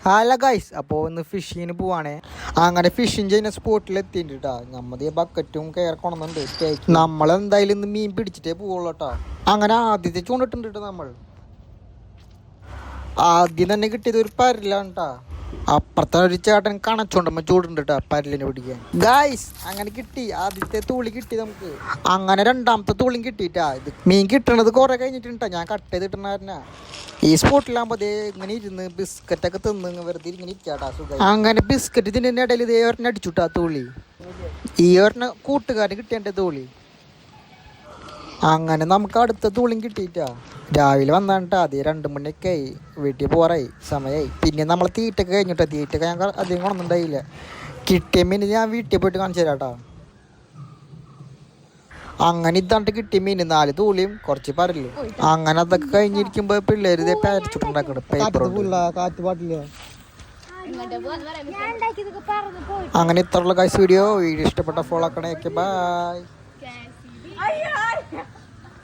Hello guys, അപ്പോൾ ഒന്ന് ഫിഷിങ്ങിന് പോവാണേ. അങ്ങനെ ഫിഷിങ് ചെയ്യുന്ന സ്പോട്ടിൽ എത്തിയിട്ടാ നമ്മത് ബക്കറ്റും കയർ കൊണ്ടുവന്നുണ്ട്. നമ്മളെന്തായാലും ഇന്ന് മീൻ പിടിച്ചിട്ടേ പോവുള്ളൂ കേട്ടോ. അങ്ങനെ ആദ്യത്തെ ചൂണ്ടിട്ടുണ്ട് കേട്ടോ. നമ്മൾ ആദ്യം തന്നെ കിട്ടിയത് ഒരു പരലാണ് കേട്ടോ. അപ്പുറത്തെ ഒരു ചേട്ടൻ കണച്ചോണ്ടമ്മ ചൂടുണ്ട് കേട്ടോ പരലിനെ പിടിക്കാൻ. ഗായ്സ് അങ്ങനെ കിട്ടി, ആദ്യത്തെ തൂളി കിട്ടി നമുക്ക്. അങ്ങനെ രണ്ടാമത്തെ തൂളിയും കിട്ടിയിട്ടാ. ഇത് മീൻ കിട്ടണത് കുറെ കഴിഞ്ഞിട്ടുണ്ടാ, ഞാൻ കട്ട് ചെയ്തിട്ടുണ്ടായിരുന്ന. ഈ സ്പോട്ടിലാകുമ്പോൾ അതേ ഇങ്ങനെ ഇരുന്ന് ബിസ്ക്കറ്റൊക്കെ തിന്ന് വെറുതെ ഇങ്ങനെ ഇരിക്കാട്ടാ സുഖം. അങ്ങനെ ബിസ്ക്കറ്റ് ഇതിൻ്റെ ഇടയിൽ ഇതേ ഒരെണ്ണം അടിച്ചുട്ടാ തൂളി. ഈ ഒരെണ്ണം കൂട്ടുകാരന് കിട്ടിയ തൂളി. അങ്ങനെ നമുക്ക് അടുത്ത തൂളിയും കിട്ടിയിട്ടാ. രാവിലെ വന്നിട്ടാ അതേ 2 മണിയൊക്കെ ആയി, വീട്ടിൽ പോറായി സമയമായി. പിന്നെ നമ്മൾ തീറ്റൊക്കെ കഴിഞ്ഞിട്ടാ. തീറ്റൊക്കെ ഞാൻ അധികം കൊണ്ടുണ്ടായില്ല. കിട്ടിയ മീൻ ഞാൻ വീട്ടിൽ പോയിട്ട് കാണിച്ചു തരാട്ടാ. അങ്ങനെ ഇതാണ്ട് കിട്ടിയ മീൻ 4 തൂളിയും കുറച്ച് പരലും. അങ്ങനെ അതൊക്കെ കഴിഞ്ഞിരിക്കുമ്പോ പിള്ളേര് ഇതേ പാരച്ചിട്ടുണ്ടാക്കണം പേപ്പർ. അങ്ങനെ ഇത്രയുള്ള വീഡിയോ ഇഷ്ടപ്പെട്ട ഫോളോ ആക്കണേ. ബൈ.